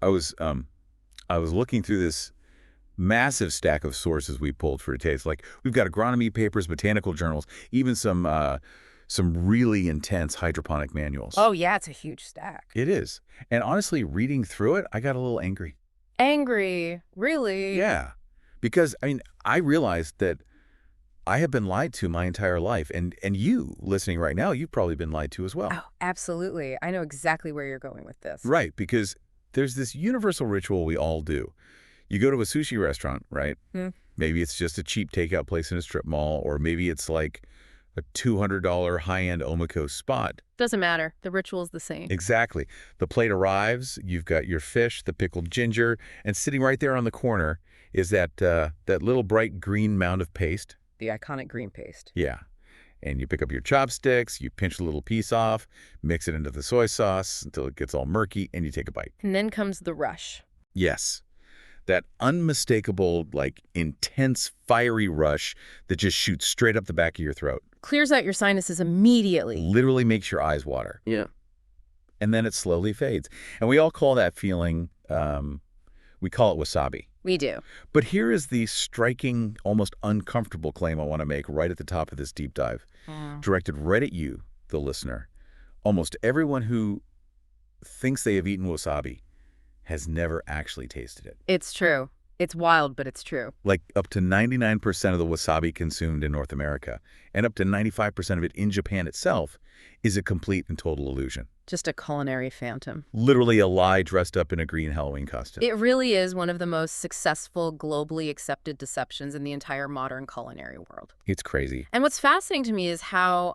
I was I was looking through this massive stack of sources we pulled for a taste. Like we've got agronomy papers, botanical journals, even some really intense hydroponic manuals. Oh, yeah, it's a huge stack. It is. And honestly, reading through it, I got a little angry. Angry. Really? Yeah. Because I realized that I have been lied to my entire life, and you listening right now, you've probably been lied to as well. Oh, absolutely. I know exactly where you're going with this. Right, because there's this universal ritual we all do. You go to a sushi restaurant, right? Hmm. Maybe it's just a cheap takeout place in a strip mall, or maybe it's like a $200 high-end Omiko spot. Doesn't matter. The ritual's the same. Exactly. The plate arrives, you've got your fish, the pickled ginger, and sitting right there on the corner is that little bright green mound of paste. The iconic green paste. Yeah. And you pick up your chopsticks, you pinch a little piece off, mix it into the soy sauce until it gets all murky, and you take a bite. And then comes the rush. Yes. That unmistakable, like, intense, fiery rush that just shoots straight up the back of your throat. Clears out your sinuses immediately. Literally makes your eyes water. Yeah. And then it slowly fades. And we all call that feeling, we call it wasabi. We do. But here is the striking, almost uncomfortable claim I want to make right at the top of this deep dive, directed right at you, the listener. Almost everyone who thinks they have eaten wasabi has never actually tasted it. It's true. It's wild, but it's true. Like up to 99% of the wasabi consumed in North America and up to 95% of it in Japan itself is a complete and total illusion. Just a culinary phantom. Literally a lie dressed up in a green Halloween costume. It really is one of the most successful, globally accepted deceptions in the entire modern culinary world. It's crazy. And what's fascinating to me is how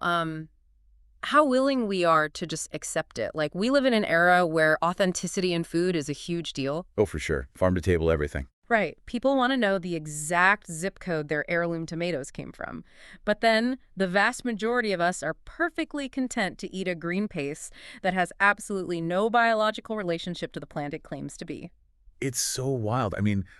willing we are to just accept it. Like, we live in an era where authenticity in food is a huge deal. Oh, for sure. Farm to table everything. Right. People want to know the exact zip code their heirloom tomatoes came from. But then the vast majority of us are perfectly content to eat a green paste that has absolutely no biological relationship to the plant it claims to be. It's so wild.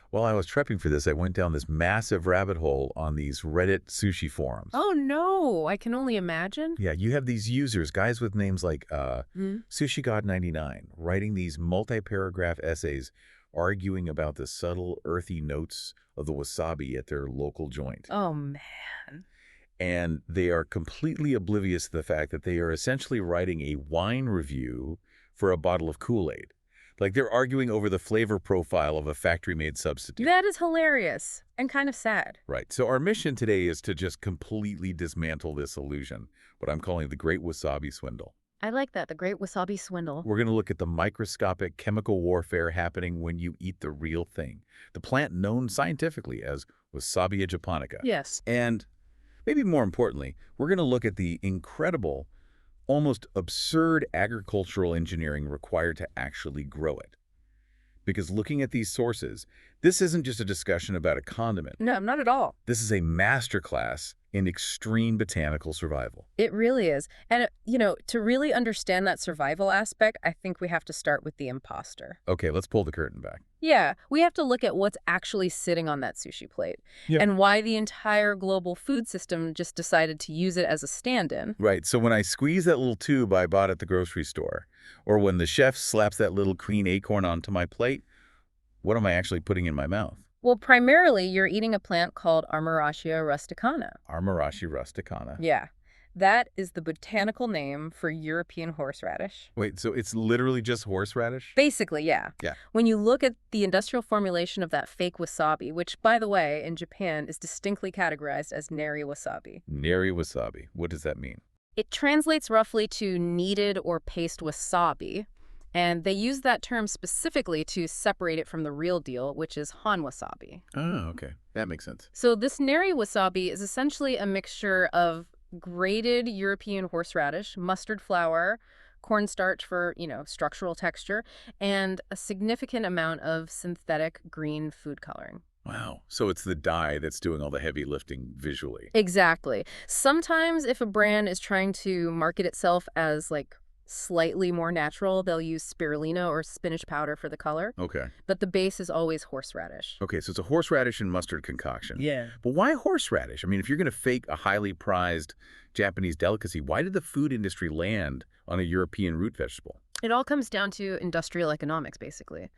While I was prepping for this, I went down this massive rabbit hole on these Reddit sushi forums. Oh, no. I can only imagine. Yeah, you have these users, guys with names like Sushi God 99, writing these multi-paragraph essays arguing about the subtle, earthy notes of the wasabi at their local joint. Oh, man. And they are completely oblivious to the fact that they are essentially writing a wine review for a bottle of Kool-Aid. Like they're arguing over the flavor profile of a factory-made substitute. That is hilarious and kind of sad. Right. So our mission today is to just completely dismantle this illusion, what I'm calling the Great Wasabi Swindle. I like that, the Great Wasabi Swindle. We're going to look at the microscopic chemical warfare happening when you eat the real thing, the plant known scientifically as Wasabi japonica. Yes. And maybe more importantly, we're going to look at the incredible, almost absurd agricultural engineering required to actually grow it. Because looking at these sources, this isn't just a discussion about a condiment. No, not at all. This is a masterclass in extreme botanical survival. It really is. And, to really understand that survival aspect, I think we have to start with the imposter. Okay, let's pull the curtain back. Yeah, we have to look at what's actually sitting on that sushi plate and why the entire global food system just decided to use it as a stand-in. Right, so when I squeeze that little tube I bought at the grocery store, or when the chef slaps that little green acorn onto my plate, what am I actually putting in my mouth? Well, primarily, you're eating a plant called Armoracea rusticana. Armoracea rusticana. Yeah, that is the botanical name for European horseradish. Wait, so it's literally just horseradish? Basically, yeah. Yeah. When you look at the industrial formulation of that fake wasabi, which, by the way, in Japan is distinctly categorized as neri wasabi. Neri wasabi. What does that mean? It translates roughly to kneaded or paste wasabi, and they use that term specifically to separate it from the real deal, which is Han wasabi. Oh, okay. That makes sense. So this neri wasabi is essentially a mixture of grated European horseradish, mustard flour, cornstarch for, structural texture, and a significant amount of synthetic green food coloring. Wow. So it's the dye that's doing all the heavy lifting visually. Exactly. Sometimes if a brand is trying to market itself as, slightly more natural, they'll use spirulina or spinach powder for the color. Okay. But the base is always horseradish. Okay, so it's a horseradish and mustard concoction. Yeah. But why horseradish? If you're going to fake a highly prized Japanese delicacy, why did the food industry land on a European root vegetable? It all comes down to industrial economics, basically.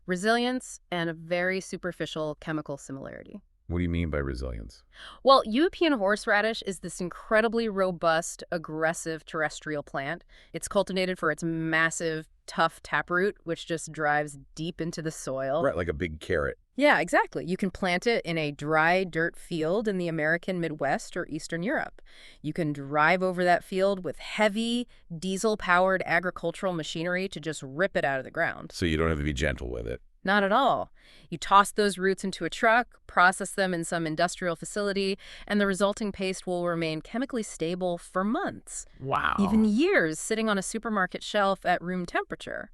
Resilience and a very superficial chemical similarity. What do you mean by resilience? Well, European horseradish is this incredibly robust, aggressive terrestrial plant. It's cultivated for its massive, tough taproot, which just drives deep into the soil. Right, like a big carrot. Yeah, exactly. You can plant it in a dry dirt field in the American Midwest or Eastern Europe. You can drive over that field with heavy, diesel-powered agricultural machinery to just rip it out of the ground. So you don't have to be gentle with it. Not at all. You toss those roots into a truck, process them in some industrial facility, and the resulting paste will remain chemically stable for months, Wow. even years, sitting on a supermarket shelf at room temperature.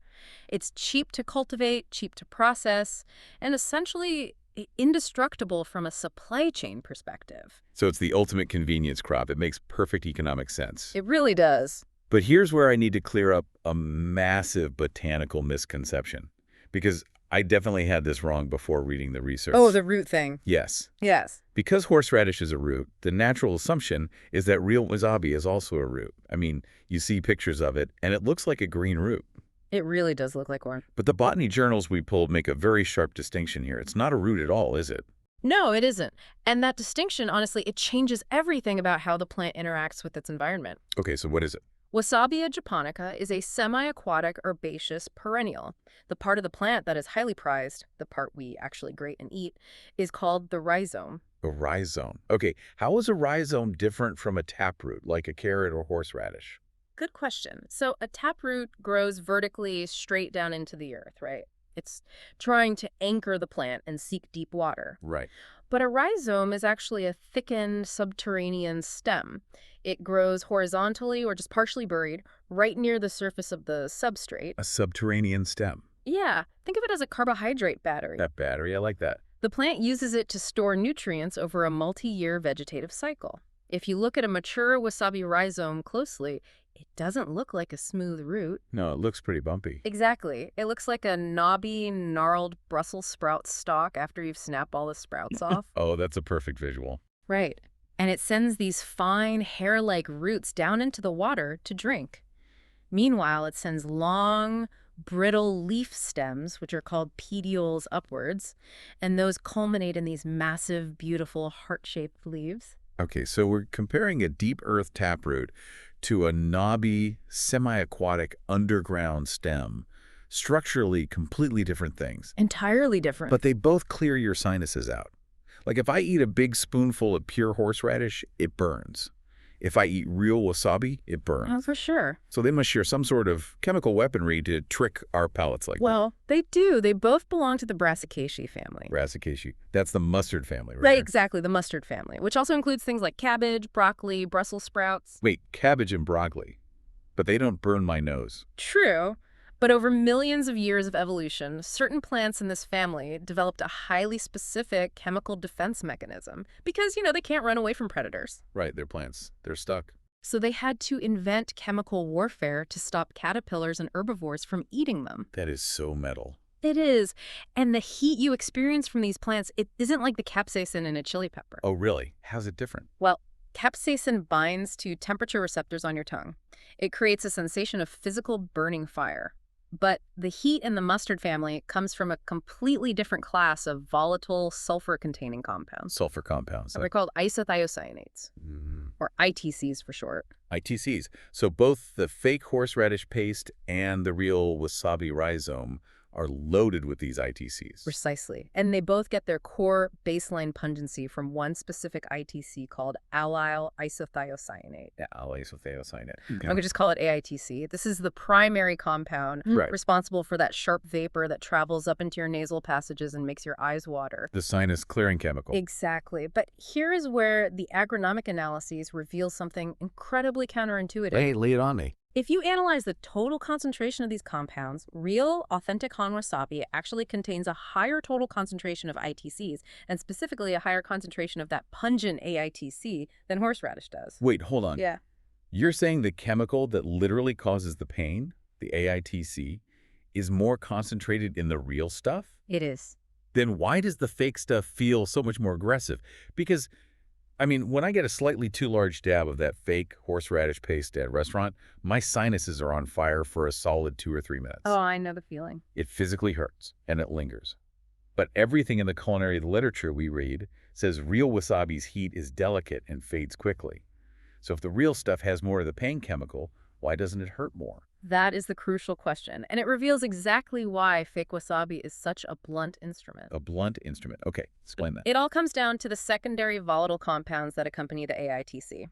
It's cheap to cultivate, cheap to process, and essentially indestructible from a supply chain perspective. So it's the ultimate convenience crop. It makes perfect economic sense. It really does. But here's where I need to clear up a massive botanical misconception, because I definitely had this wrong before reading the research. Oh, the root thing. Yes. Yes. Because horseradish is a root, the natural assumption is that real wasabi is also a root. I mean, you see pictures of it, and it looks like a green root. It really does look like one. But the botany journals we pulled make a very sharp distinction here. It's not a root at all, is it? No, it isn't. And that distinction, honestly, it changes everything about how the plant interacts with its environment. Okay, so what is it? Wasabia japonica is a semi-aquatic herbaceous perennial. The part of the plant that is highly prized, the part we actually grate and eat, is called the rhizome. A rhizome. Okay, how is a rhizome different from a taproot, like a carrot or horseradish? Good question. So a taproot grows vertically straight down into the earth, right? It's trying to anchor the plant and seek deep water. Right. But a rhizome is actually a thickened subterranean stem. It grows horizontally or just partially buried right near the surface of the substrate. A subterranean stem. Yeah, think of it as a carbohydrate battery. That battery, I like that. The plant uses it to store nutrients over a multi-year vegetative cycle. If you look at a mature wasabi rhizome closely, it doesn't look like a smooth root. No, it looks pretty bumpy. Exactly. It looks like a knobby, gnarled Brussels sprout stalk after you've snapped all the sprouts off. Oh, that's a perfect visual. Right. And it sends these fine, hair-like roots down into the water to drink. Meanwhile, it sends long, brittle leaf stems, which are called petioles, upwards, and those culminate in these massive, beautiful, heart-shaped leaves. Okay, so we're comparing a deep earth taproot to a knobby, semi-aquatic underground stem. Structurally, completely different things. Entirely different. But they both clear your sinuses out. Like if I eat a big spoonful of pure horseradish, it burns. If I eat real wasabi, it burns. Oh, for sure. So they must share some sort of chemical weaponry to trick our palates like Well, they do. They both belong to the Brassicaceae family. Brassicaceae. That's the mustard family, right? Right, exactly, the mustard family, which also includes things like cabbage, broccoli, Brussels sprouts. Wait, cabbage and broccoli. But they don't burn my nose. True. But over millions of years of evolution, certain plants in this family developed a highly specific chemical defense mechanism because, they can't run away from predators. Right, they're plants. They're stuck. So they had to invent chemical warfare to stop caterpillars and herbivores from eating them. That is so metal. It is. And the heat you experience from these plants, it isn't like the capsaicin in a chili pepper. Oh, really? How's it different? Well, capsaicin binds to temperature receptors on your tongue. It creates a sensation of physical burning fire. But the heat in the mustard family comes from a completely different class of volatile sulfur-containing compounds. Sulfur compounds. They're called isothiocyanates, or ITCs for short. ITCs. So both the fake horseradish paste and the real wasabi rhizome are loaded with these ITCs. Precisely. And they both get their core baseline pungency from one specific ITC called allyl isothiocyanate. Yeah, isothiocyanate. I'm going to just call it AITC. This is the primary compound responsible for that sharp vapor that travels up into your nasal passages and makes your eyes water. The sinus clearing chemical. Exactly. But here is where the agronomic analyses reveal something incredibly counterintuitive. Hey, lay it on me. If you analyze the total concentration of these compounds, real, authentic Han wasabi actually contains a higher total concentration of ITCs, and specifically a higher concentration of that pungent AITC than horseradish does. Wait, hold on. Yeah. You're saying the chemical that literally causes the pain, the AITC, is more concentrated in the real stuff? It is. Then why does the fake stuff feel so much more aggressive? Because I mean, when I get a slightly too large dab of that fake horseradish paste at a restaurant, my sinuses are on fire for a solid 2 or 3 minutes. Oh, I know the feeling. It physically hurts, and it lingers. But everything in the culinary literature we read says real wasabi's heat is delicate and fades quickly. So if the real stuff has more of the pain chemical, why doesn't it hurt more? That is the crucial question, and it reveals exactly why fake wasabi is such a blunt instrument. A blunt instrument. Okay, explain that. It all comes down to the secondary volatile compounds that accompany the AITC.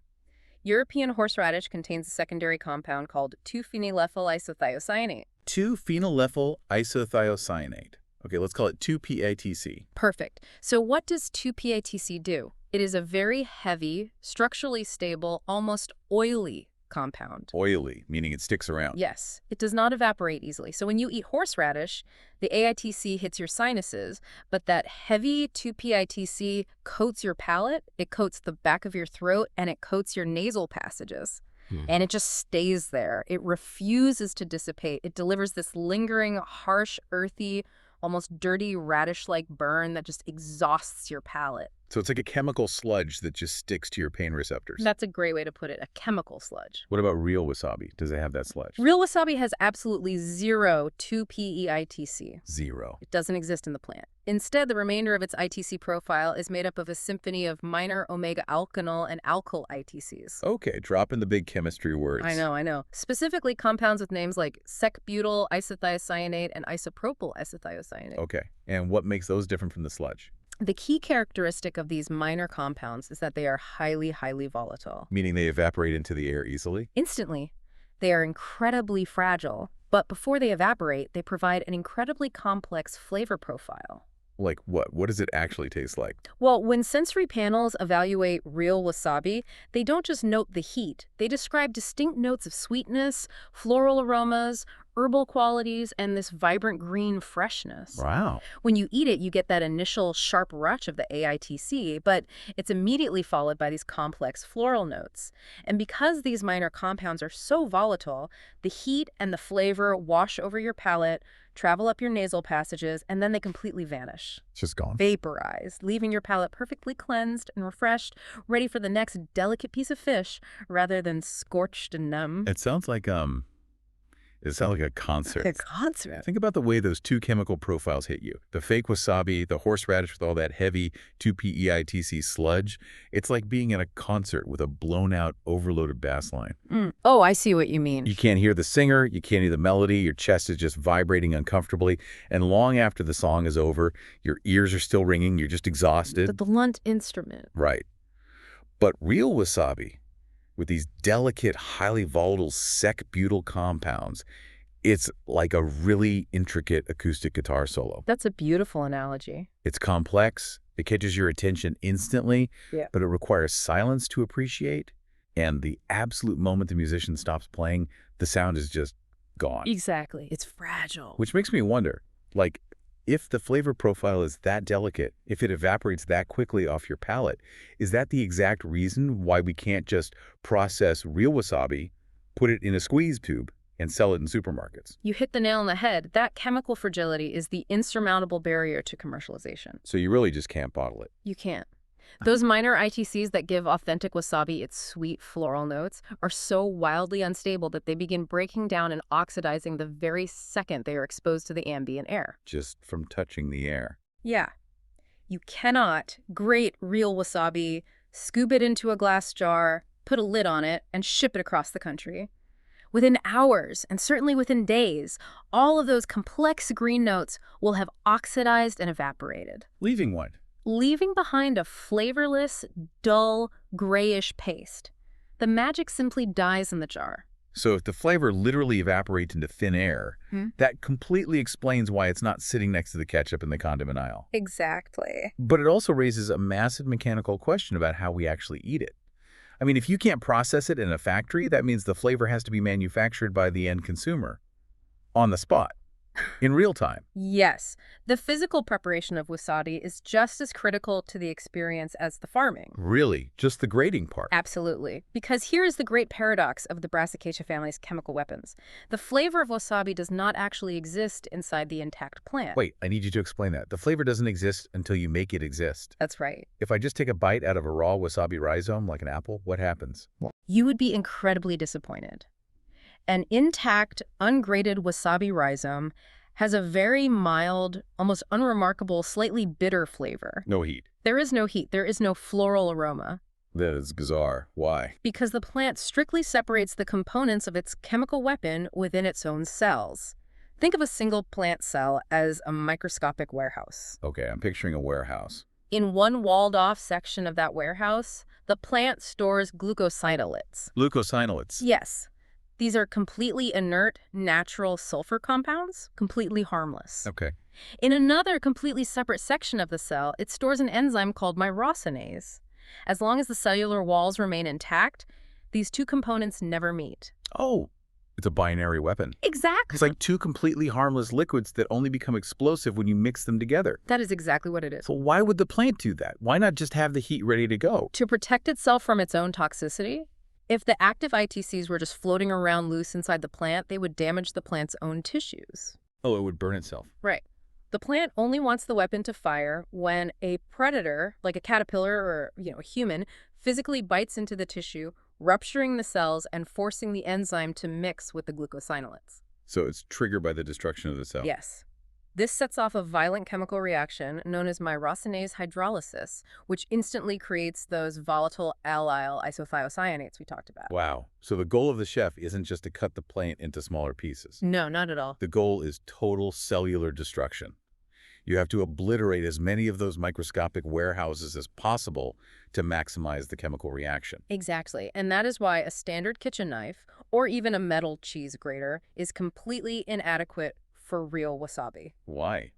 European horseradish contains a secondary compound called 2-phenylethyl isothiocyanate. 2-phenylethyl isothiocyanate. Okay, let's call it 2-PATC. Perfect. So what does 2-PATC do? It is a very heavy, structurally stable, almost oily compound. Oily, meaning it sticks around. Yes, it does not evaporate easily. So when you eat horseradish, the AITC hits your sinuses, but that heavy 2-PITC coats your palate, it coats the back of your throat, and it coats your nasal passages. And it just stays there. It refuses to dissipate. It delivers this lingering, harsh, earthy, almost dirty radish-like burn that just exhausts your palate. So it's like a chemical sludge that just sticks to your pain receptors. That's a great way to put it, a chemical sludge. What about real wasabi? Does it have that sludge? Real wasabi has absolutely zero 2-PEITC. Zero. It doesn't exist in the plant. Instead, the remainder of its ITC profile is made up of a symphony of minor omega-alkenyl and alkyl ITCs. Okay, drop in the big chemistry words. I know. Specifically, compounds with names like sec-butyl isothiocyanate and isopropyl isothiocyanate. Okay, and what makes those different from the sludge? The key characteristic of these minor compounds is that they are highly, highly volatile. Meaning they evaporate into the air easily? Instantly. They are incredibly fragile, but before they evaporate, they provide an incredibly complex flavor profile. Like what? What does it actually taste like? Well, when sensory panels evaluate real wasabi, they don't just note the heat. They describe distinct notes of sweetness, floral aromas, herbal qualities, and this vibrant green freshness. Wow. When you eat it, you get that initial sharp rush of the AITC, but it's immediately followed by these complex floral notes. And because these minor compounds are so volatile, the heat and the flavor wash over your palate, travel up your nasal passages, and then they completely vanish. It's just gone. Vaporized, leaving your palate perfectly cleansed and refreshed, ready for the next delicate piece of fish, rather than scorched and numb. It sounds like a concert. A concert. Think about the way those two chemical profiles hit you. The fake wasabi, the horseradish with all that heavy 2-PEITC sludge. It's like being in a concert with a blown-out, overloaded bass line. Oh, I see what you mean. You can't hear the singer, you can't hear the melody, your chest is just vibrating uncomfortably, and long after the song is over, your ears are still ringing, you're just exhausted. The blunt instrument. Right. But real wasabi, with these delicate, highly volatile sec-butyl compounds, it's like a really intricate acoustic guitar solo. That's a beautiful analogy. It's complex, it catches your attention instantly, but it requires silence to appreciate, and the absolute moment the musician stops playing, the sound is just gone. Exactly. It's fragile. Which makes me wonder, like, if the flavor profile is that delicate, if it evaporates that quickly off your palate, is that the exact reason why we can't just process real wasabi, put it in a squeeze tube, and sell it in supermarkets? You hit the nail on the head. That chemical fragility is the insurmountable barrier to commercialization. So you really just can't bottle it. You can't. Those minor ITCs that give authentic wasabi its sweet floral notes are so wildly unstable that they begin breaking down and oxidizing the very second they are exposed to the ambient air. Just from touching the air. Yeah. You cannot grate real wasabi, scoop it into a glass jar, put a lid on it, and ship it across the country. Within hours, and certainly within days, all of those complex green notes will have oxidized and evaporated. Leaving what? Leaving behind a flavorless, dull, grayish paste. The magic simply dies in the jar. So if the flavor literally evaporates into thin air, that completely explains why it's not sitting next to the ketchup in the condiment aisle. Exactly. But it also raises a massive mechanical question about how we actually eat it. I mean, if you can't process it in a factory, that means the flavor has to be manufactured by the end consumer on the spot. in real time. Yes, the physical preparation of wasabi is just as critical to the experience as the farming. Really? Just the grading part? Absolutely. Because here is the great paradox of the Brassicaceae family's chemical weapons. The flavor of wasabi does not actually exist inside the intact plant. Wait, I need you to explain that. The flavor doesn't exist until you make it exist. That's right. If I just take a bite out of a raw wasabi rhizome, like an apple, what happens? You would be incredibly disappointed. An intact, ungraded wasabi rhizome has a very mild, almost unremarkable, slightly bitter flavor. No heat. There is no heat. There is no floral aroma. That is bizarre. Why? Because the plant strictly separates the components of its chemical weapon within its own cells. Think of a single plant cell as a microscopic warehouse. Okay, I'm picturing a warehouse. In one walled-off section of that warehouse, the plant stores glucosinolates. Glucosinolates? Yes. These are completely inert, natural sulfur compounds, completely harmless. Okay. In another completely separate section of the cell, it stores an enzyme called myrosinase. As long as the cellular walls remain intact, these two components never meet. Oh, it's a binary weapon. Exactly. It's like two completely harmless liquids that only become explosive when you mix them together. That is exactly what it is. So why would the plant do that? Why not just have the heat ready to go? To protect itself from its own toxicity, if the active ITCs were just floating around loose inside the plant, they would damage the plant's own tissues. Oh, it would burn itself. Right. The plant only wants the weapon to fire when a predator, like a caterpillar or, a human, physically bites into the tissue, rupturing the cells and forcing the enzyme to mix with the glucosinolates. So it's triggered by the destruction of the cell. Yes. This sets off a violent chemical reaction known as myrosinase hydrolysis, which instantly creates those volatile allyl isothiocyanates we talked about. Wow. So the goal of the chef isn't just to cut the plant into smaller pieces. No, not at all. The goal is total cellular destruction. You have to obliterate as many of those microscopic warehouses as possible to maximize the chemical reaction. Exactly. And that is why a standard kitchen knife, or even a metal cheese grater, is completely inadequate for real wasabi. Why?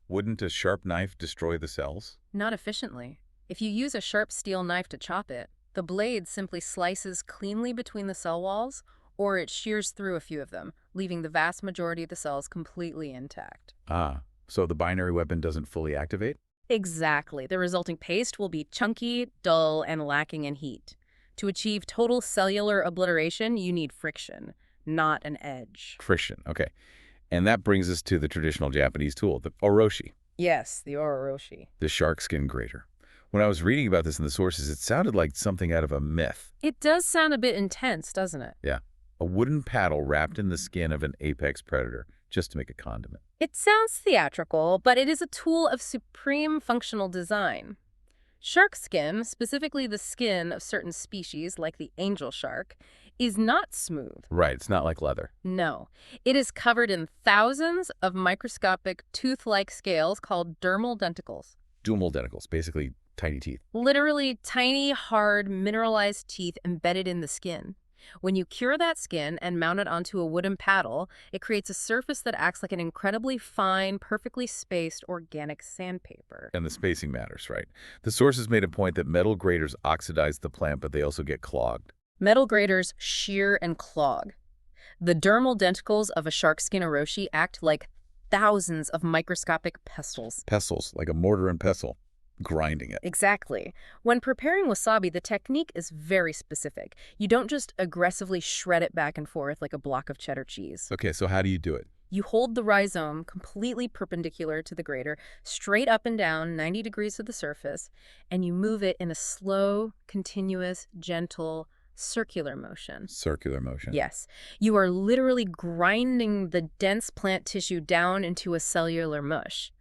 Wouldn't a sharp knife destroy the cells? Not efficiently. If you use a sharp steel knife to chop it, the blade simply slices cleanly between the cell walls, or it shears through a few of them, leaving the vast majority of the cells completely intact. Ah, so the binary weapon doesn't fully activate? Exactly. The resulting paste will be chunky, dull, and lacking in heat. To achieve total cellular obliteration, you need friction, not an edge. Friction, okay. And that brings us to the traditional Japanese tool, the oroshi. Yes, the oroshi. The shark skin grater. When I was reading about this in the sources, it sounded like something out of a myth. It does sound a bit intense, doesn't it? Yeah. A wooden paddle wrapped in the skin of an apex predator just to make a condiment. It sounds theatrical, but it is a tool of supreme functional design. Shark skin, specifically the skin of certain species like the angel shark, is not smooth. Right, it's not like leather. No. It is covered in thousands of microscopic tooth-like scales called dermal denticles. Dermal denticles, basically tiny teeth. Literally tiny, hard, mineralized teeth embedded in the skin. When you cure that skin and mount it onto a wooden paddle, it creates a surface that acts like an incredibly fine, perfectly spaced organic sandpaper. And the spacing matters, right? The sources made a point that metal graters oxidize the plant, but they also get clogged. Metal graters shear and clog. The dermal denticles of a sharkskin oroshi act like thousands of microscopic pestles. Pestles, like a mortar and pestle, grinding it. Exactly. When preparing wasabi, the technique is very specific. You don't just aggressively shred it back and forth like a block of cheddar cheese. Okay, so how do you do it? You hold the rhizome completely perpendicular to the grater, straight up and down 90 degrees to the surface, and you move it in a slow, continuous, gentle, circular motion. Circular motion. Yes. You are literally grinding the dense plant tissue down into a cellular mush.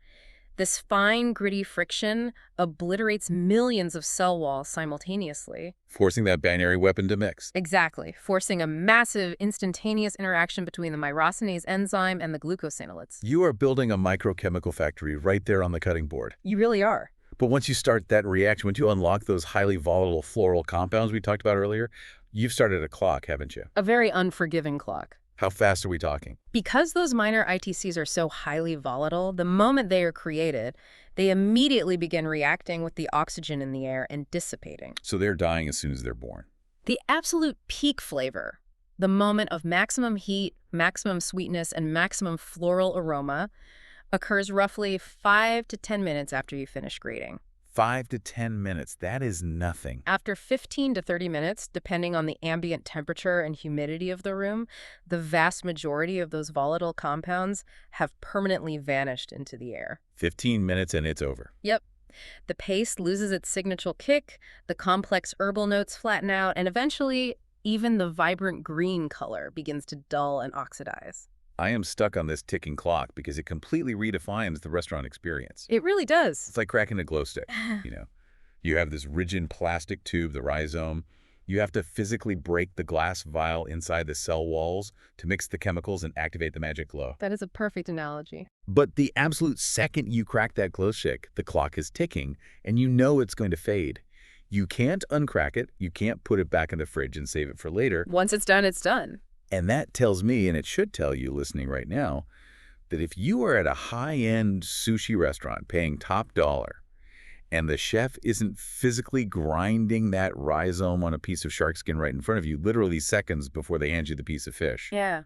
This fine, gritty friction obliterates millions of cell walls simultaneously. Forcing that binary weapon to mix. Exactly, forcing a massive, instantaneous interaction between the myrosinase enzyme and the glucosinolates. You are building a microchemical factory right there on the cutting board. You really are. But once you start that reaction, once you unlock those highly volatile floral compounds we talked about earlier, you've started a clock, haven't you? A very unforgiving clock. How fast are we talking? Because those minor ITCs are so highly volatile, the moment they are created, they immediately begin reacting with the oxygen in the air and dissipating. So they're dying as soon as they're born. The absolute peak flavor, The moment of maximum heat, maximum sweetness, and maximum floral aroma occurs roughly 5 to 10 minutes after you finish grating. 5 to 10 minutes, that is nothing. After 15 to 30 minutes, depending on the ambient temperature and humidity of the room, the vast majority of those volatile compounds have permanently vanished into the air. 15 minutes and it's over. Yep. The paste loses its signature kick, the complex herbal notes flatten out, and eventually, even the vibrant green color begins to dull and oxidize. I am stuck on this ticking clock because it completely redefines the restaurant experience. It really does. It's like cracking a glow stick, you know. You have this rigid plastic tube, the rhizome. You have to physically break the glass vial inside the cell walls to mix the chemicals and activate the magic glow. That is a perfect analogy. But the absolute second you crack that glow stick, the clock is ticking, and you know it's going to fade. You can't uncrack it. You can't put it back in the fridge and save it for later. Once it's done, it's done. And that tells me, and it should tell you listening right now, that if you are at a high-end sushi restaurant paying top dollar, and the chef isn't physically grinding that rhizome on a piece of shark skin right in front of you, literally seconds before they hand you the piece of fish, Yeah.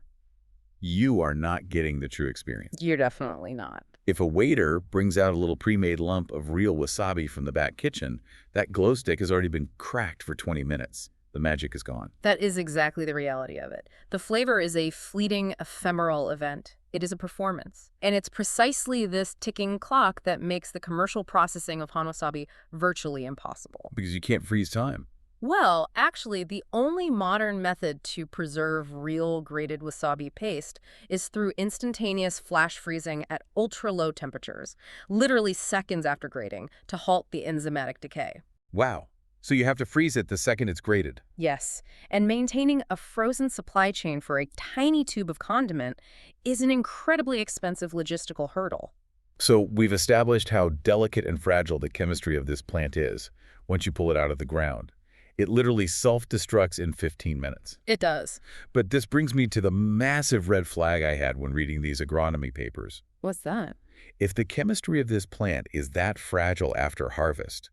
you are not getting the true experience. You're definitely not. If a waiter brings out a little pre-made lump of real wasabi from the back kitchen, that glow stick has already been cracked for 20 minutes. The magic is gone. That is exactly the reality of it. The flavor is a fleeting, ephemeral event. It is a performance. And it's precisely this ticking clock that makes the commercial processing of wasabi virtually impossible. Because you can't freeze time. Well, actually, the only modern method to preserve real grated wasabi paste is through instantaneous flash freezing at ultra-low temperatures, literally seconds after grating, to halt the enzymatic decay. Wow. So you have to freeze it the second it's grated. Yes, and maintaining a frozen supply chain for a tiny tube of condiment is an incredibly expensive logistical hurdle. So we've established how delicate and fragile the chemistry of this plant is once you pull it out of the ground. It literally self-destructs in 15 minutes. It does. But this brings me to the massive red flag I had when reading these agronomy papers. What's that? If the chemistry of this plant is that fragile after harvest,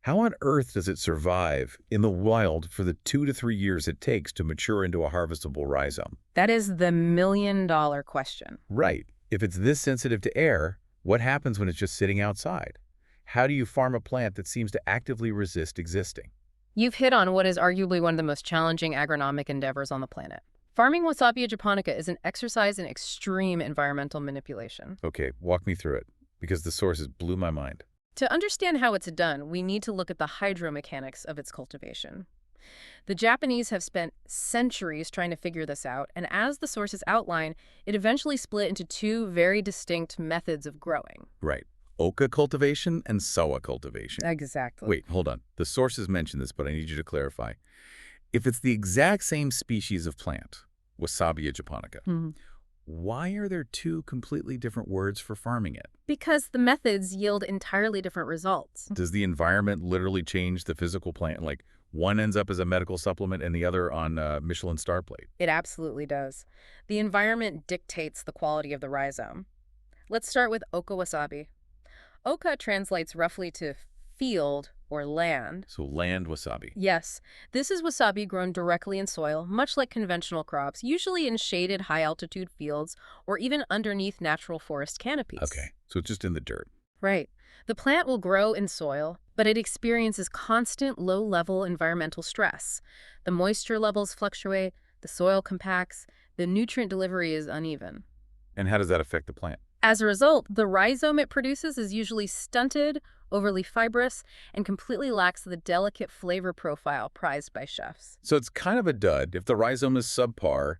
how on earth does it survive in the wild for the 2 to 3 years it takes to mature into a harvestable rhizome? That is the million-dollar question. Right. If it's this sensitive to air, what happens when it's just sitting outside? How do you farm a plant that seems to actively resist existing? You've hit on what is arguably one of the most challenging agronomic endeavors on the planet. Farming Wasabi japonica is an exercise in extreme environmental manipulation. Okay, walk me through it, because the sources blew my mind. To understand how it's done, we need to look at the hydromechanics of its cultivation. The Japanese have spent centuries trying to figure this out, and as the sources outline, it eventually split into two very distinct methods of growing. Right. Oka cultivation and sawa cultivation. Exactly. Wait, hold on. The sources mention this, but I need you to clarify. If it's the exact same species of plant, Wasabi japonica, why are there two completely different words for farming it? Because the methods yield entirely different results. Does the environment literally change the physical plant? Like one ends up as a medical supplement and the other on a Michelin star plate? It absolutely does. The environment dictates the quality of the rhizome. Let's start with Oka wasabi. Oka translates roughly to field or land. So land wasabi. Yes, this is wasabi grown directly in soil, much like conventional crops, usually in shaded high-altitude fields or even underneath natural forest canopies. Okay, so it's just in the dirt. Right. The plant will grow in soil, but it experiences constant low-level environmental stress. The moisture levels fluctuate, the soil compacts, the nutrient delivery is uneven. And how does that affect the plant? As a result, the rhizome it produces is usually stunted, overly fibrous, and completely lacks the delicate flavor profile prized by chefs. So it's kind of a dud. If the rhizome is subpar,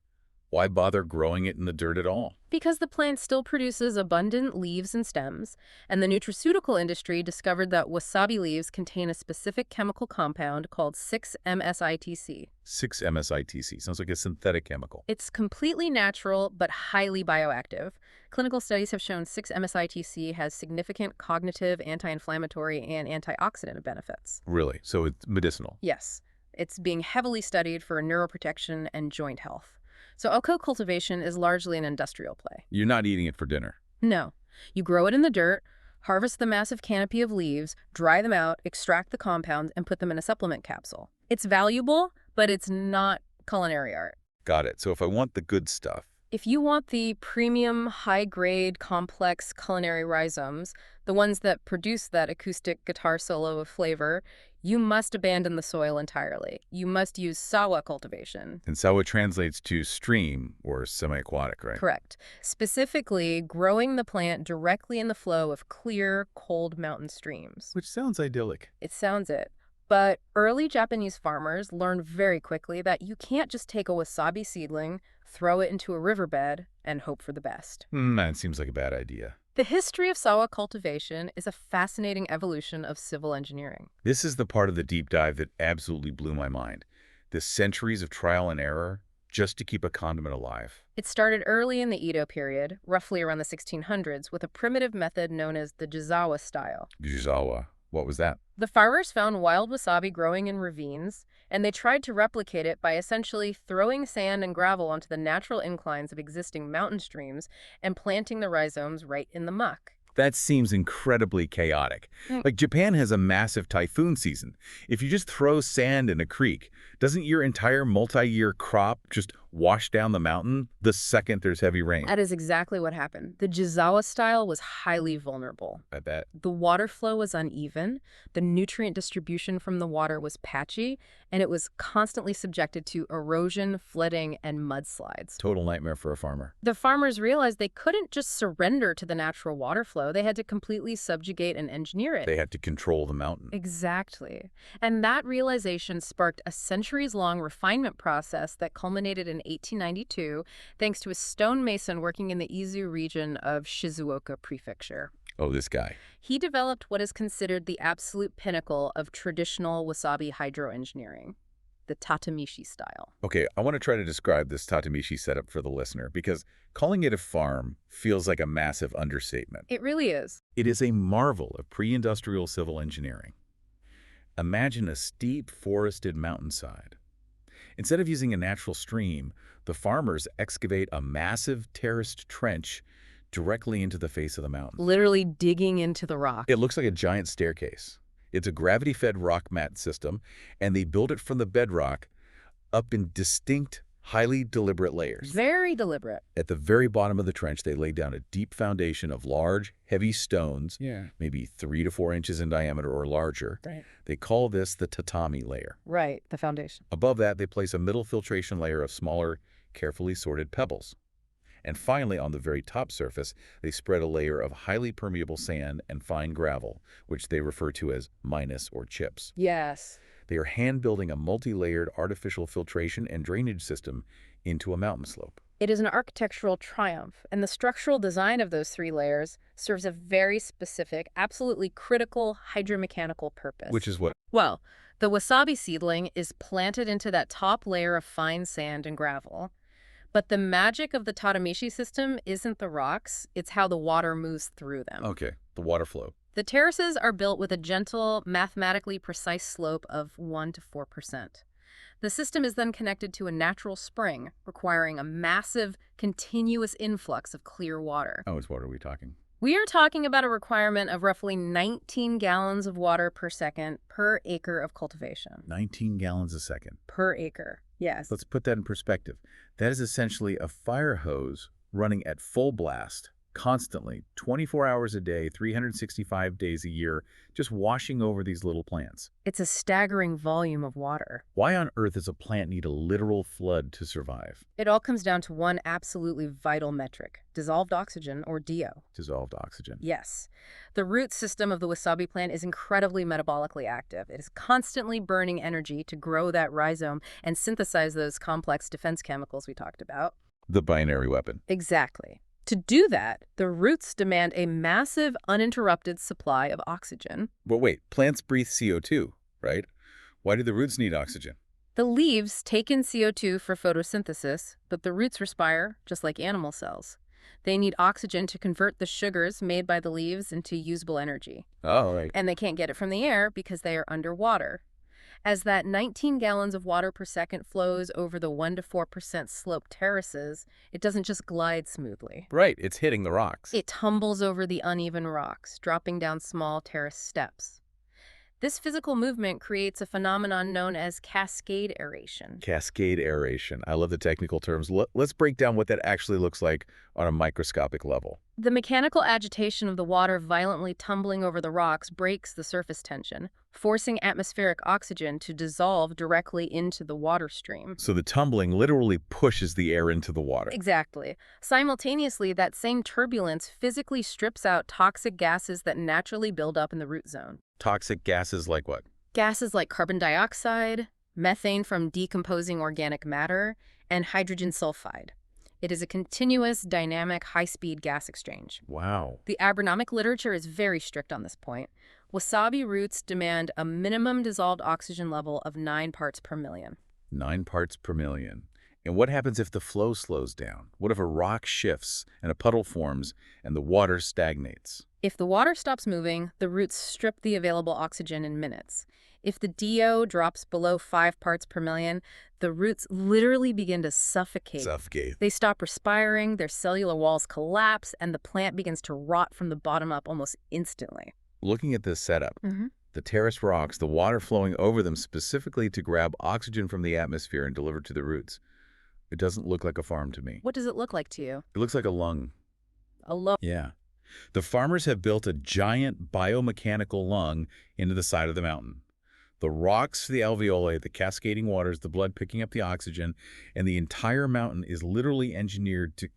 why bother growing it in the dirt at all? Because the plant still produces abundant leaves and stems, and the nutraceutical industry discovered that wasabi leaves contain a specific chemical compound called 6-MSITC. 6-MSITC. Sounds like a synthetic chemical. It's completely natural but highly bioactive. Clinical studies have shown 6-MSITC has significant cognitive, anti-inflammatory, and antioxidant benefits. Really? So it's medicinal? Yes. It's being heavily studied for neuroprotection and joint health. So Oka cultivation is largely an industrial play. You're not eating it for dinner? No. You grow it in the dirt, harvest the massive canopy of leaves, dry them out, extract the compounds, and put them in a supplement capsule. It's valuable, but it's not culinary art. Got it. So if I want the good stuff, If you want the premium, high-grade, complex culinary rhizomes, the ones that produce that acoustic guitar solo of flavor, you must abandon the soil entirely. You must use sawa cultivation. and sawa translates to stream or semi-aquatic, right? Correct. Specifically, growing the plant directly in the flow of clear, cold mountain streams. Which sounds idyllic. It sounds it. But early Japanese farmers learned very quickly that you can't just take a wasabi seedling, throw it into a riverbed, and hope for the best. That seems like a bad idea. The history of sawa cultivation is a fascinating evolution of civil engineering. This is the part of the deep dive that absolutely blew my mind. The centuries of trial and error just to keep a condiment alive. It started early in the Edo period, roughly around the 1600s, with a primitive method known as the jizawa style. Guzawa. What was that? The farmers found wild wasabi growing in ravines, and they tried to replicate it by essentially throwing sand and gravel onto the natural inclines of existing mountain streams and planting the rhizomes right in the muck. That seems incredibly chaotic. Like Japan has a massive typhoon season. If you just throw sand in a creek, doesn't your entire multi-year crop just wash down the mountain the second there's heavy rain? That is exactly what happened. The jizawa style was highly vulnerable. I bet. The water flow was uneven, the nutrient distribution from the water was patchy, and it was constantly subjected to erosion, flooding, and mudslides. Total nightmare for a farmer. The farmers realized they couldn't just surrender to the natural water flow. They had to completely subjugate and engineer it. They had to control the mountain. Exactly. And that realization sparked a centuries-long refinement process that culminated in 1892 thanks to a stonemason working in the Izu region of Shizuoka Prefecture. Oh, this guy. He developed what is considered the absolute pinnacle of traditional wasabi hydroengineering, the tatamishi style. Okay, I want to try to describe this tatamishi setup for the listener because calling it a farm feels like a massive understatement. It really is. It is a marvel of pre-industrial civil engineering. Imagine a steep forested mountainside. Instead of using a natural stream, the farmers excavate a massive terraced trench directly into the face of the mountain. Literally digging into the rock. It looks like a giant staircase. It's a gravity-fed rock mat system, and they build it from the bedrock up in distinct, highly deliberate layers. Very deliberate. At the very bottom of the trench, they lay down a deep foundation of large, heavy stones, maybe 3 to 4 inches in diameter or larger. Right. They call this the tatami layer. Right, the foundation. Above that, they place a middle filtration layer of smaller, carefully sorted pebbles. And finally, on the very top surface, they spread a layer of highly permeable sand and fine gravel, which they refer to as minus or chips. Yes. They are hand-building a multi-layered artificial filtration and drainage system into a mountain slope. It is an architectural triumph, and the structural design of those 3 layers serves a very specific, absolutely critical hydromechanical purpose. Which is what? Well, the wasabi seedling is planted into that top layer of fine sand and gravel. But the magic of the tatamishi system isn't the rocks, it's how the water moves through them. Okay, the water flow. The terraces are built with a gentle, mathematically precise slope of 1 to 4%. The system is then connected to a natural spring, requiring a massive, continuous influx of clear water. How much water are we talking? We are talking about a requirement of roughly 19 gallons of water per second per acre of cultivation. 19 gallons a second. Per acre, yes. Let's put that in perspective. That is essentially a fire hose running at full blast, constantly, 24 hours a day, 365 days a year, just washing over these little plants. It's a staggering volume of water. Why on earth does a plant need a literal flood to survive? It all comes down to one absolutely vital metric, dissolved oxygen, or DO. Dissolved oxygen. Yes. The root system of the wasabi plant is incredibly metabolically active. It is constantly burning energy to grow that rhizome and synthesize those complex defense chemicals we talked about. The binary weapon. Exactly. To do that, the roots demand a massive, uninterrupted supply of oxygen. But wait, plants breathe CO2, right? Why do the roots need oxygen? The leaves take in CO2 for photosynthesis, but the roots respire, just like animal cells. They need oxygen to convert the sugars made by the leaves into usable energy. Oh, right. And they can't get it from the air because they are underwater. As that 19 gallons of water per second flows over the 1 to 4% slope terraces, it doesn't just glide smoothly. Right, it's hitting the rocks. It tumbles over the uneven rocks, dropping down small terrace steps. This physical movement creates a phenomenon known as cascade aeration. Cascade aeration. I love the technical terms. Let's break down what that actually looks like on a microscopic level. The mechanical agitation of the water violently tumbling over the rocks breaks the surface tension, forcing atmospheric oxygen to dissolve directly into the water stream. So the tumbling literally pushes the air into the water. Exactly. Simultaneously, that same turbulence physically strips out toxic gases that naturally build up in the root zone. Toxic gases like what? Gases like carbon dioxide, methane from decomposing organic matter, and hydrogen sulfide. It is a continuous, dynamic, high-speed gas exchange. Wow. The agronomic literature is very strict on this point. Wasabi roots demand a minimum dissolved oxygen level of 9 parts per million. 9 parts per million. And what happens if the flow slows down? What if a rock shifts and a puddle forms and the water stagnates? If the water stops moving, the roots strip the available oxygen in minutes. If the DO drops below 5 parts per million, the roots literally begin to suffocate. They stop respiring, their cellular walls collapse, and the plant begins to rot from the bottom up almost instantly. Looking at this setup, the terraced rocks, the water flowing over them specifically to grab oxygen from the atmosphere and deliver to the roots. It doesn't look like a farm to me. What does it look like to you? It looks like a lung. A lung. Yeah. The farmers have built a giant biomechanical lung into the side of the mountain. The rocks, the alveoli, the cascading waters, the blood picking up the oxygen, and the entire mountain is literally engineered to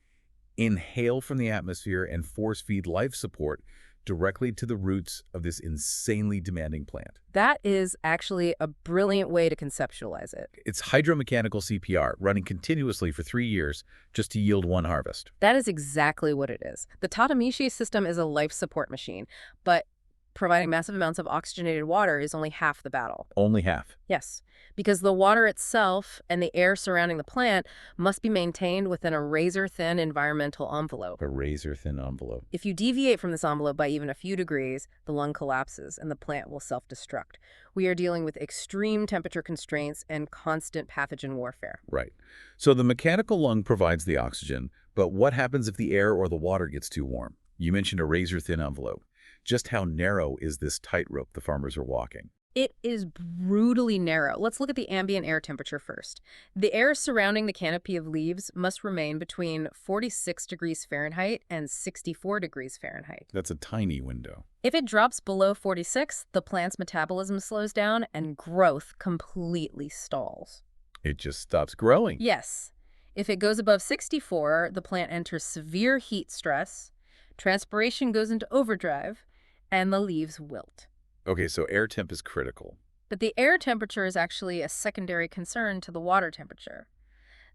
inhale from the atmosphere and force feed life support directly to the roots of this insanely demanding plant. That is actually a brilliant way to conceptualize it. It's hydromechanical CPR, running continuously for 3 years just to yield one harvest. That is exactly what it is. The Tatamishi system is a life support machine, but providing massive amounts of oxygenated water is only half the battle. Only half. Yes, because the water itself and the air surrounding the plant must be maintained within a razor-thin environmental envelope. A razor-thin envelope. If you deviate from this envelope by even a few degrees, the lung collapses and the plant will self-destruct. We are dealing with extreme temperature constraints and constant pathogen warfare. Right. So the mechanical lung provides the oxygen, but what happens if the air or the water gets too warm? You mentioned a razor-thin envelope. Just how narrow is this tightrope the farmers are walking? It is brutally narrow. Let's look at the ambient air temperature first. The air surrounding the canopy of leaves must remain between 46 degrees Fahrenheit and 64 degrees Fahrenheit. That's a tiny window. If it drops below 46, the plant's metabolism slows down and growth completely stalls. It just stops growing. Yes. If it goes above 64, the plant enters severe heat stress, transpiration goes into overdrive, and the leaves wilt. Okay, so air temp is critical. But the air temperature is actually a secondary concern to the water temperature.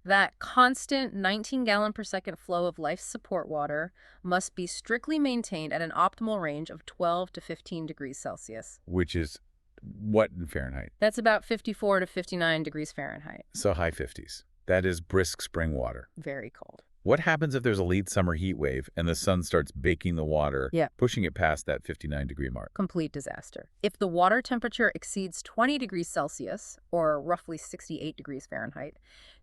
That constant 19-gallon per second flow of life support water must be strictly maintained at an optimal range of 12 to 15 degrees Celsius. Which is what in Fahrenheit? That's about 54 to 59 degrees Fahrenheit. So high 50s. That is brisk spring water. Very cold. What happens if there's a late summer heat wave and the sun starts baking the water, pushing it past that 59-degree mark? Complete disaster. If the water temperature exceeds 20 degrees Celsius, or roughly 68 degrees Fahrenheit,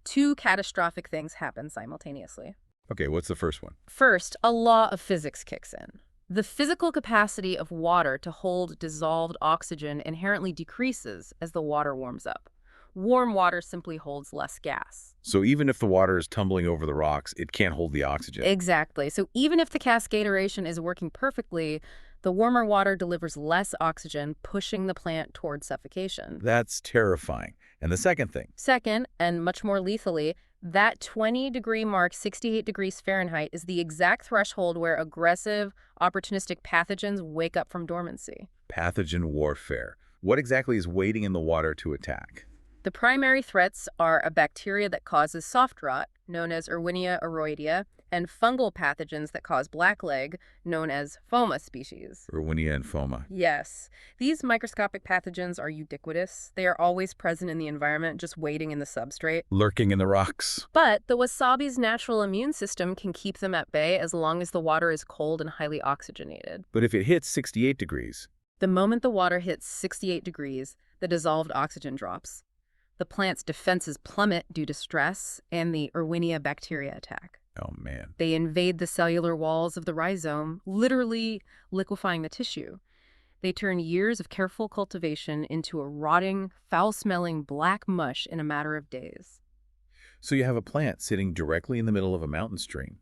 2 catastrophic things happen simultaneously. Okay, what's the first one? First, a law of physics kicks in. The physical capacity of water to hold dissolved oxygen inherently decreases as the water warms up. Warm water simply holds less gas. So even if the water is tumbling over the rocks, it can't hold the oxygen. Exactly. So even if the cascade aeration is working perfectly, the warmer water delivers less oxygen, pushing the plant toward suffocation. That's terrifying. And the second thing? Second, and much more lethally, that 20-degree mark, 68 degrees Fahrenheit, is the exact threshold where aggressive, opportunistic pathogens wake up from dormancy. Pathogen warfare. What exactly is waiting in the water to attack? The primary threats are a bacteria that causes soft rot, known as Erwinia aeroidea, and fungal pathogens that cause blackleg, known as Phoma species. Erwinia and Phoma. Yes. These microscopic pathogens are ubiquitous. They are always present in the environment, just waiting in the substrate. Lurking in the rocks. But the wasabi's natural immune system can keep them at bay as long as the water is cold and highly oxygenated. But if it hits 68 degrees? The moment the water hits 68 degrees, the dissolved oxygen drops. The plant's defenses plummet due to stress and the Erwinia bacteria attack. Oh, man. They invade the cellular walls of the rhizome, literally liquefying the tissue. They turn years of careful cultivation into a rotting, foul-smelling black mush in a matter of days. So you have a plant sitting directly in the middle of a mountain stream,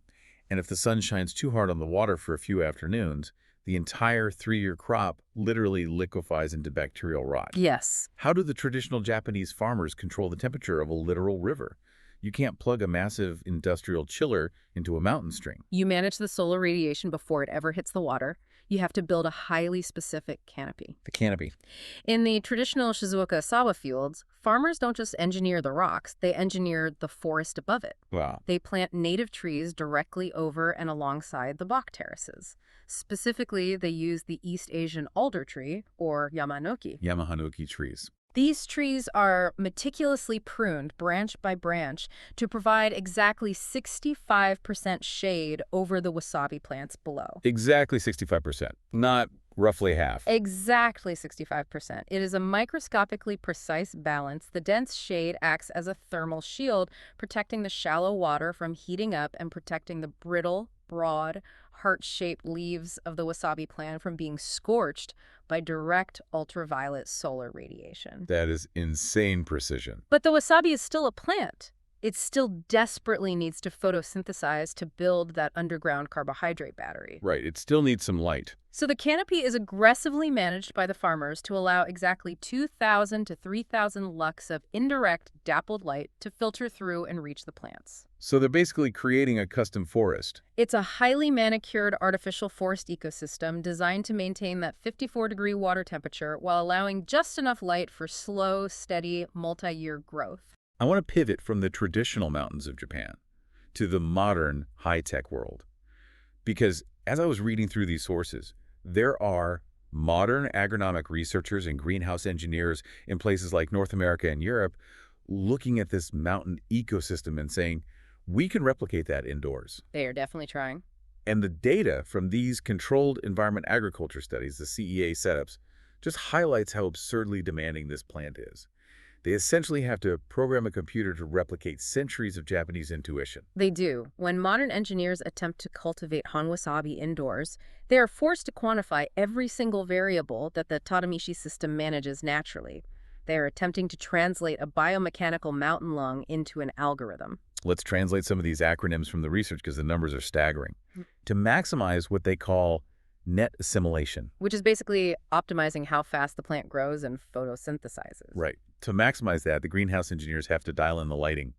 and if the sun shines too hard on the water for a few afternoons, the entire 3-year crop literally liquefies into bacterial rot. Yes. How do the traditional Japanese farmers control the temperature of a literal river? You can't plug a massive industrial chiller into a mountain stream. You manage the solar radiation before it ever hits the water. You have to build a highly specific canopy. The canopy. In the traditional Shizuoka sawa fields, farmers don't just engineer the rocks, they engineer the forest above it. Wow. They plant native trees directly over and alongside the bok terraces. Specifically, they use the East Asian alder tree, or yamanoki. Yamanoki trees. These trees are meticulously pruned branch by branch to provide exactly 65% shade over the wasabi plants below. Exactly 65%, not roughly half. Exactly 65%. It is a microscopically precise balance. The dense shade acts as a thermal shield, protecting the shallow water from heating up and protecting the brittle, broad, heart-shaped leaves of the wasabi plant from being scorched by direct ultraviolet solar radiation. That is insane precision. But the wasabi is still a plant. It still desperately needs to photosynthesize to build that underground carbohydrate battery. Right, it still needs some light. So the canopy is aggressively managed by the farmers to allow exactly 2,000 to 3,000 lux of indirect dappled light to filter through and reach the plants. So they're basically creating a custom forest. It's a highly manicured artificial forest ecosystem designed to maintain that 54-degree water temperature while allowing just enough light for slow, steady, multi-year growth. I want to pivot from the traditional mountains of Japan to the modern, high-tech world. Because as I was reading through these sources, there are modern agronomic researchers and greenhouse engineers in places like North America and Europe looking at this mountain ecosystem and saying, we can replicate that indoors. They are definitely trying. And the data from these controlled environment agriculture studies, the CEA setups, just highlights how absurdly demanding this plant is. They essentially have to program a computer to replicate centuries of Japanese intuition. They do. When modern engineers attempt to cultivate han wasabi indoors, they are forced to quantify every single variable that the Tadamishi system manages naturally. They are attempting to translate a biomechanical mountain lung into an algorithm. Let's translate some of these acronyms from the research because the numbers are staggering. To maximize what they call net assimilation. Which is basically optimizing how fast the plant grows and photosynthesizes. Right. To maximize that, the greenhouse engineers have to dial in the lighting.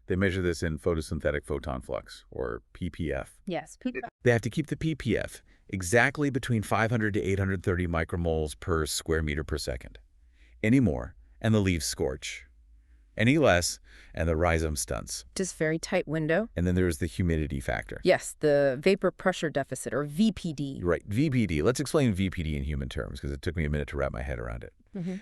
They measure this in photosynthetic photon flux, or PPF. Yes. They have to keep the PPF exactly between 500 to 830 micromoles per square meter per second. Any more, and the leaves scorch. Any less, and the rhizome stunts. Just very tight window. And then there's the humidity factor. Yes, the vapor pressure deficit, or VPD. Right, VPD. Let's explain VPD in human terms, because it took me a minute to wrap my head around it.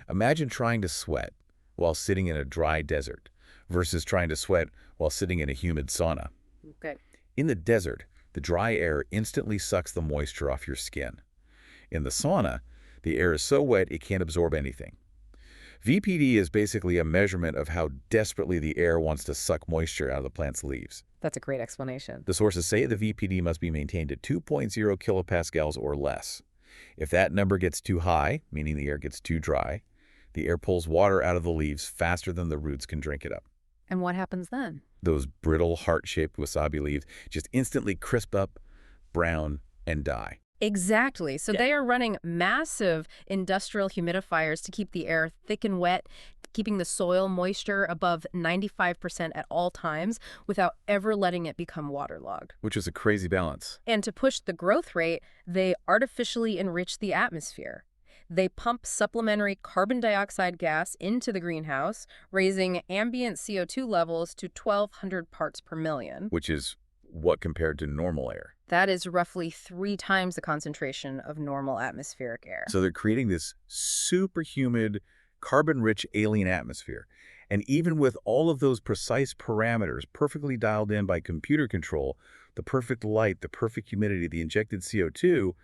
Imagine trying to sweat while sitting in a dry desert versus trying to sweat while sitting in a humid sauna. Okay. In the desert, the dry air instantly sucks the moisture off your skin. In the sauna, the air is so wet it can't absorb anything. VPD is basically a measurement of how desperately the air wants to suck moisture out of the plant's leaves. That's a great explanation. The sources say the VPD must be maintained at 2.0 kilopascals or less. If that number gets too high, meaning the air gets too dry, the air pulls water out of the leaves faster than the roots can drink it up. And what happens then? Those brittle, heart-shaped wasabi leaves just instantly crisp up, brown, and die. Exactly. So they are running massive industrial humidifiers to keep the air thick and wet, keeping the soil moisture above 95% at all times without ever letting it become waterlogged. Which is a crazy balance. And to push the growth rate, they artificially enrich the atmosphere. They pump supplementary carbon dioxide gas into the greenhouse, raising ambient CO2 levels to 1,200 parts per million. Which is what compared to normal air? That is roughly 3 times the concentration of normal atmospheric air. So they're creating this super humid, carbon-rich alien atmosphere. And even with all of those precise parameters perfectly dialed in by computer control, the perfect light, the perfect humidity, the injected CO2,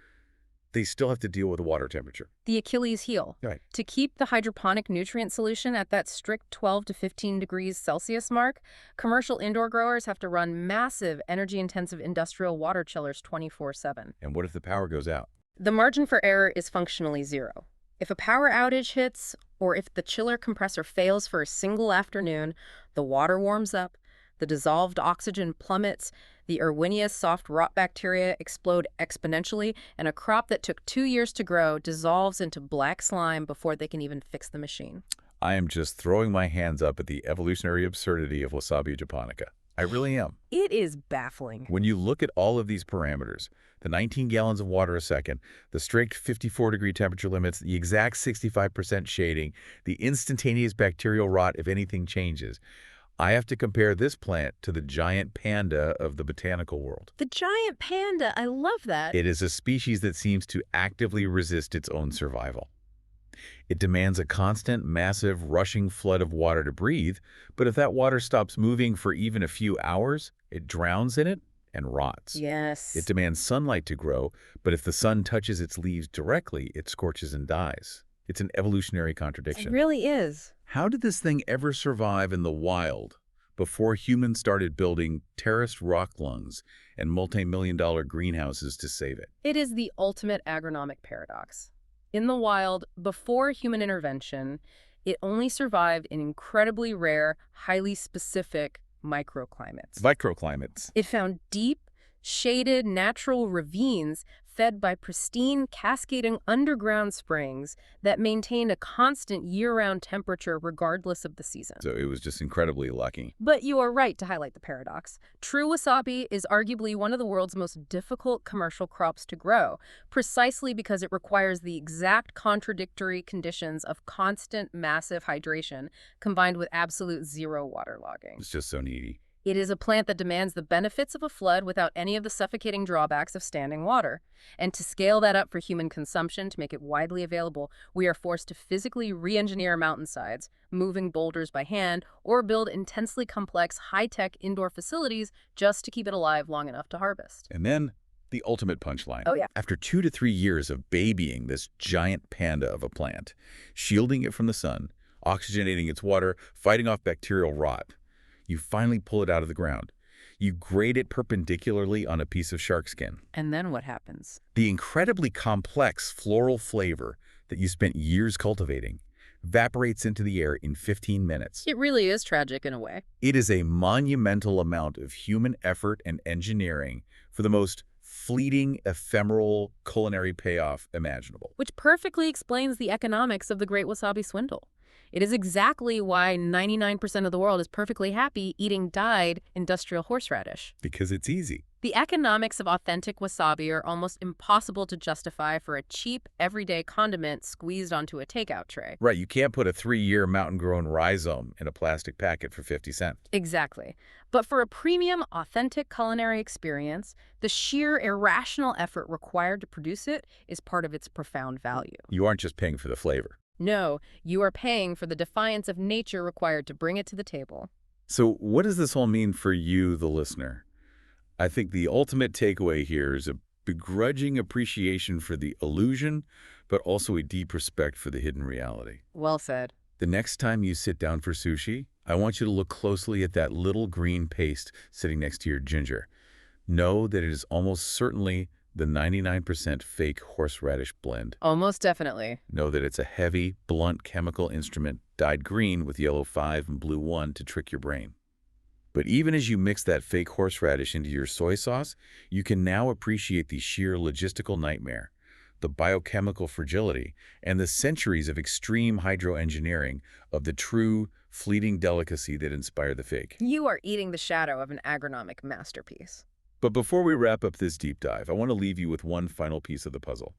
they still have to deal with the water temperature. The Achilles heel. Right. To keep the hydroponic nutrient solution at that strict 12 to 15 degrees Celsius mark, commercial indoor growers have to run massive energy-intensive industrial water chillers 24/7. And what if the power goes out? The margin for error is functionally zero. If a power outage hits, or if the chiller compressor fails for a single afternoon, the water warms up, the dissolved oxygen plummets, the Erwinia soft rot bacteria explode exponentially, and a crop that took 2 years to grow dissolves into black slime before they can even fix the machine. I am just throwing my hands up at the evolutionary absurdity of Wasabi japonica. I really am. It is baffling. When you look at all of these parameters, the 19 gallons of water a second, the strict 54-degree temperature limits, the exact 65% shading, the instantaneous bacterial rot if anything changes, I have to compare this plant to the giant panda of the botanical world. The giant panda, I love that. It is a species that seems to actively resist its own survival. It demands a constant, massive, rushing flood of water to breathe, but if that water stops moving for even a few hours, it drowns in it and rots. Yes. It demands sunlight to grow, but if the sun touches its leaves directly, it scorches and dies. It's an evolutionary contradiction. It really is. How did this thing ever survive in the wild before humans started building terraced rock lungs and multi-million-dollar greenhouses to save it? It is the ultimate agronomic paradox. In the wild, before human intervention, it only survived in incredibly rare, highly specific microclimates. Microclimates. It found deep, shaded, natural ravines fed by pristine, cascading underground springs that maintained a constant year-round temperature regardless of the season. So it was just incredibly lucky. But you are right to highlight the paradox. True wasabi is arguably one of the world's most difficult commercial crops to grow, precisely because it requires the exact contradictory conditions of constant, massive hydration combined with absolute zero waterlogging. It's just so needy. It is a plant that demands the benefits of a flood without any of the suffocating drawbacks of standing water. And to scale that up for human consumption, to make it widely available, we are forced to physically re-engineer mountainsides, moving boulders by hand, or build intensely complex, high-tech indoor facilities just to keep it alive long enough to harvest. And then the ultimate punchline. Oh, yeah. After 2 to 3 years of babying this giant panda of a plant, shielding it from the sun, oxygenating its water, fighting off bacterial rot, you finally pull it out of the ground. You grate it perpendicularly on a piece of shark skin. And then what happens? The incredibly complex floral flavor that you spent years cultivating evaporates into the air in 15 minutes. It really is tragic in a way. It is a monumental amount of human effort and engineering for the most fleeting, ephemeral culinary payoff imaginable. Which perfectly explains the economics of the Great Wasabi Swindle. It is exactly why 99% of the world is perfectly happy eating dyed industrial horseradish. Because it's easy. The economics of authentic wasabi are almost impossible to justify for a cheap, everyday condiment squeezed onto a takeout tray. Right, you can't put a 3-year mountain-grown rhizome in a plastic packet for 50 cents. Exactly. But for a premium, authentic culinary experience, the sheer irrational effort required to produce it is part of its profound value. You aren't just paying for the flavor. No, you are paying for the defiance of nature required to bring it to the table. So what does this all mean for you, the listener? I think the ultimate takeaway here is a begrudging appreciation for the illusion, but also a deep respect for the hidden reality. Well said. The next time you sit down for sushi, I want you to look closely at that little green paste sitting next to your ginger. Know that it is almost certainly the 99% fake horseradish blend. Almost definitely. Know that it's a heavy, blunt chemical instrument dyed green with yellow 5 and blue 1 to trick your brain. But even as you mix that fake horseradish into your soy sauce, you can now appreciate the sheer logistical nightmare, the biochemical fragility, and the centuries of extreme hydroengineering of the true, fleeting delicacy that inspired the fake. You are eating the shadow of an agronomic masterpiece. But before we wrap up this deep dive, I want to leave you with one final piece of the puzzle.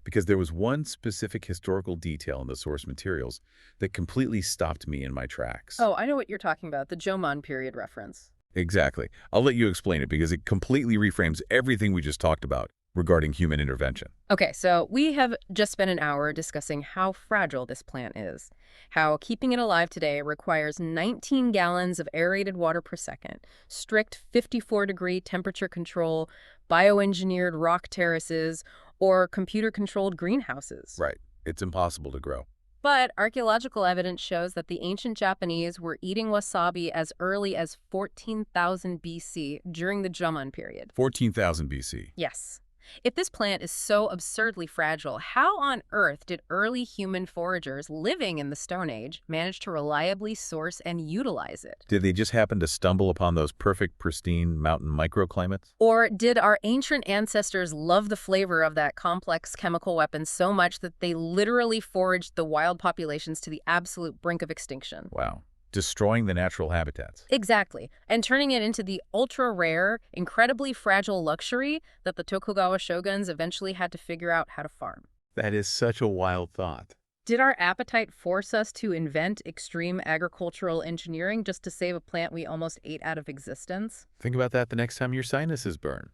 Because there was one specific historical detail in the source materials that completely stopped me in my tracks. Oh, I know what you're talking about, the Jomon period reference. Exactly. I'll let you explain it because it completely reframes everything we just talked about regarding human intervention. Okay, so we have just spent an hour discussing how fragile this plant is, how keeping it alive today requires 19 gallons of aerated water per second, strict 54-degree temperature control, bioengineered rock terraces, or computer-controlled greenhouses. Right. It's impossible to grow. But archaeological evidence shows that the ancient Japanese were eating wasabi as early as 14,000 BC during the Jomon period. 14,000 BC. Yes. If this plant is so absurdly fragile, how on earth did early human foragers living in the Stone Age manage to reliably source and utilize it? Did they just happen to stumble upon those perfect, pristine mountain microclimates? Or did our ancient ancestors love the flavor of that complex chemical weapon so much that they literally foraged the wild populations to the absolute brink of extinction? Wow. Destroying the natural habitats. Exactly, and turning it into the ultra-rare, incredibly fragile luxury that the Tokugawa shoguns eventually had to figure out how to farm. That is such a wild thought. Did our appetite force us to invent extreme agricultural engineering just to save a plant we almost ate out of existence? Think about that the next time your sinuses burn.